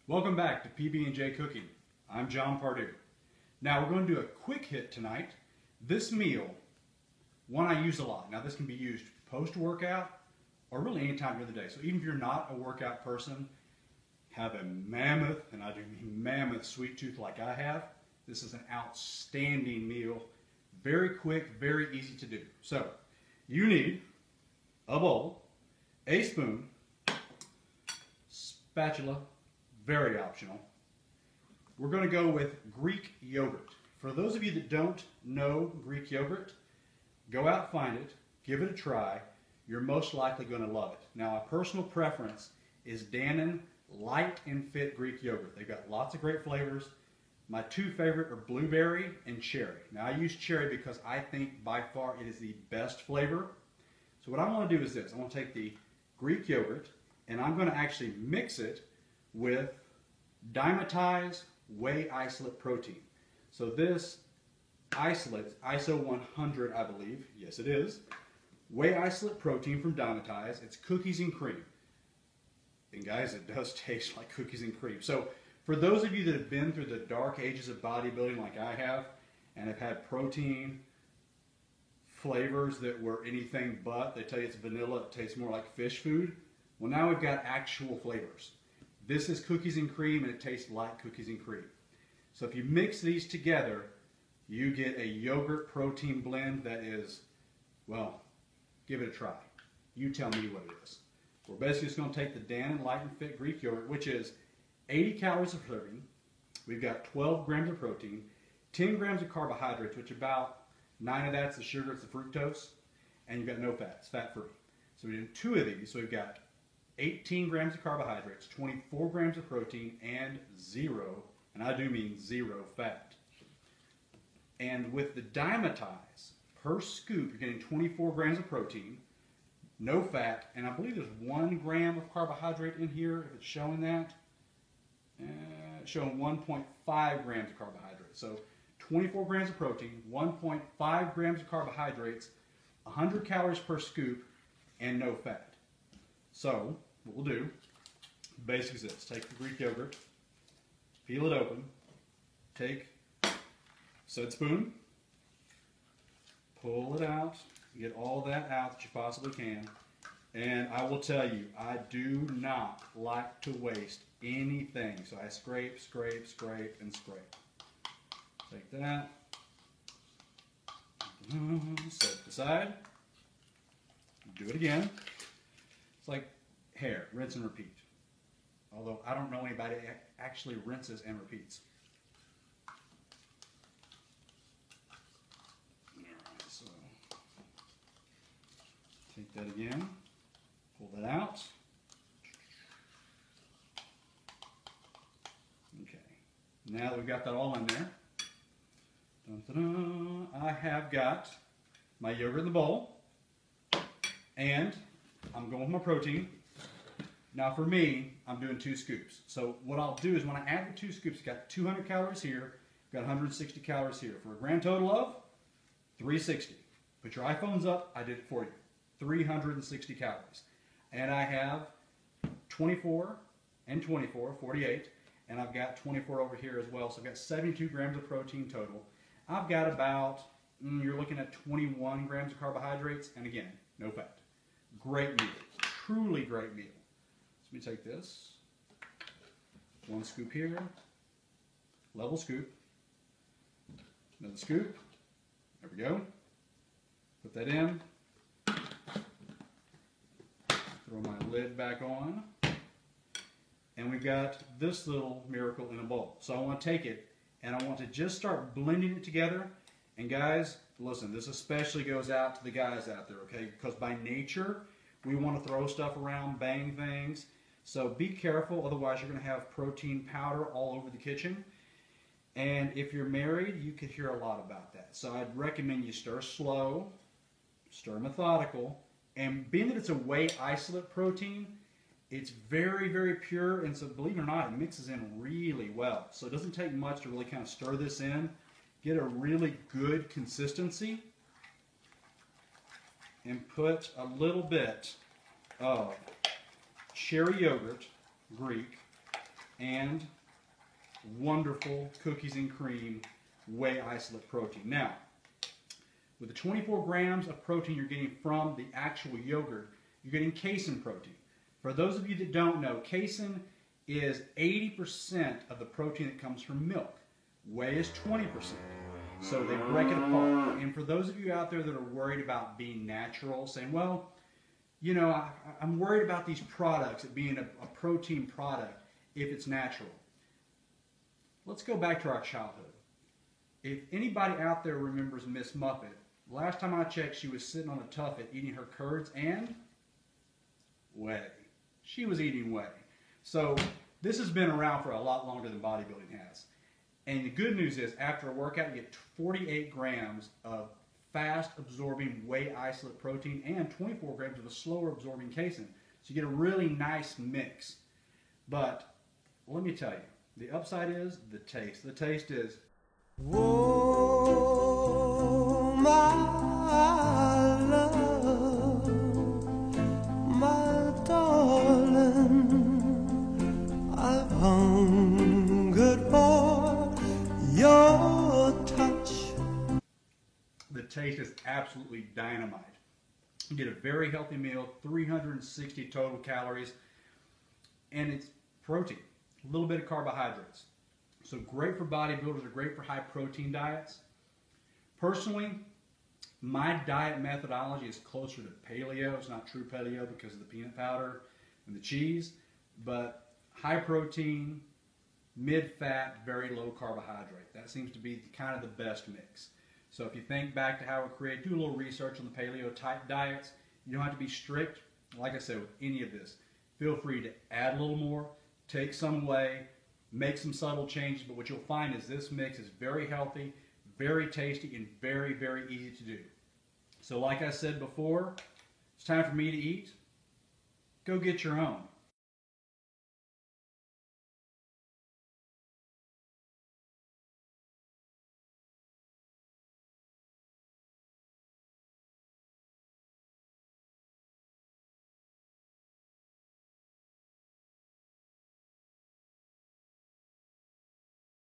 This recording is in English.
Welcome back to PB&J Cooking. I'm John Pardue. Now we're going to do a quick hit tonight. This meal, one I use a lot. Now this can be used post-workout or really any time during the day. So even if you're not a workout person, have a mammoth, and I do mean mammoth sweet tooth like I have, this is an outstanding meal. Very quick, very easy to do. So you need a bowl, a spoon, spatula, very optional. We're going to go with Greek yogurt. For those of you that don't know Greek yogurt, go out, find it, give it a try. You're most likely going to love it. Now, a personal preference is Dannon Light and Fit Greek yogurt. They've got lots of great flavors. My two favorite are blueberry and cherry. Now, I use cherry because I think by far it is the best flavor. So what I want to do is this. I want to take the Greek yogurt and I'm going to actually mix it with Dymatize whey isolate protein. So this isolate, ISO 100 I believe, yes it is, whey isolate protein from Dymatize. It's cookies and cream. And guys, it does taste like cookies and cream. So for those of you that have been through the dark ages of bodybuilding like I have, and have had protein flavors that were anything but, they tell you it's vanilla, it tastes more like fish food. Well, now we've got actual flavors. This is cookies and cream, and it tastes like cookies and cream. So if you mix these together, you get a yogurt protein blend that is, well, give it a try. You tell me what it is. We're basically just going to take the Dannon Light and Fit Greek yogurt, which is 80 calories a serving. We've got 12 grams of protein, 10 grams of carbohydrates, which about 9 of that's the sugar, it's the fructose, and you've got no fat, it's fat-free. So we're doing 2 of these, so we've got 18 grams of carbohydrates, 24 grams of protein, and 0, and I do mean 0 fat. And with the Dymatize, per scoop, you're getting 24 grams of protein, no fat, and I believe there's 1 gram of carbohydrate in here, if it's showing that. It's showing 1.5 grams of carbohydrates. So 24 grams of protein, 1.5 grams of carbohydrates, 100 calories per scoop, and no fat. So, what we'll do, basic is this. Take the Greek yogurt, peel it open, take said spoon, pull it out, get all that out that you possibly can, and I will tell you, I do not like to waste anything, so I scrape, scrape, scrape, and scrape. Take that, set it aside, do it again. It's like hair, rinse and repeat. Although I don't know anybody that actually rinses and repeats. Alright, so take that again, pull that out. Okay, now that we've got that all in there, I have got my yogurt in the bowl, and I'm going with my protein. Now for me, I'm doing 2 scoops. So what I'll do is when I add the 2 scoops, I've got 200 calories here, I've got 160 calories here. For a grand total of 360. Put your iPhones up, I did it for you. 360 calories. And I have 24 and 24, 48, and I've got 24 over here as well. So I've got 72 grams of protein total. I've got about, you're looking at 21 grams of carbohydrates, and again, no fat. Great meal, truly great meal. So let me take this, 1 scoop here, level scoop, another scoop, there we go, put that in, throw my lid back on, and we've got this little miracle in a bowl. So I want to take it, and I want to just start blending it together, and guys, listen, this especially goes out to the guys out there, okay? Because by nature, we want to throw stuff around, bang things. So be careful, otherwise you're going to have protein powder all over the kitchen. And if you're married, you could hear a lot about that. So I'd recommend you stir slow, stir methodical, and being that it's a whey isolate protein, it's very, very pure, and so believe it or not, it mixes in really well. So it doesn't take much to really kind of stir this in, get a really good consistency, and put a little bit of cherry yogurt, Greek, and wonderful cookies and cream whey isolate protein. Now, with the 24 grams of protein you're getting from the actual yogurt, you're getting casein protein. For those of you that don't know, casein is 80% of the protein that comes from milk. Whey is 20%. So they break it apart. And for those of you out there that are worried about being natural, saying, well, you know, I'm worried about these products, it being a protein product, if it's natural. Let's go back to our childhood. If anybody out there remembers Miss Muffet, last time I checked, she was sitting on a tuffet eating her curds and whey. She was eating whey. So this has been around for a lot longer than bodybuilding has. And the good news is, after a workout, you get 48 grams of fast-absorbing whey isolate protein and 24 grams of a slower-absorbing casein. So you get a really nice mix. But let me tell you, the upside is the taste. The taste is... Oh, my love, my darling, I've hungered for your touch. The taste is absolutely dynamite. You get a very healthy meal, 360 total calories, and it's protein, a little bit of carbohydrates. So great for bodybuilders, or great for high protein diets. Personally, my diet methodology is closer to paleo. It's not true paleo because of the peanut powder and the cheese, but high protein, mid-fat, very low carbohydrate. That seems to be kind of the best mix. So if you think back to how we create, do a little research on the paleo type diets. You don't have to be strict. Like I said, with any of this, feel free to add a little more, take some away, make some subtle changes, but what you'll find is this mix is very healthy, very tasty, and very, very easy to do. So like I said before, it's time for me to eat. Go get your own.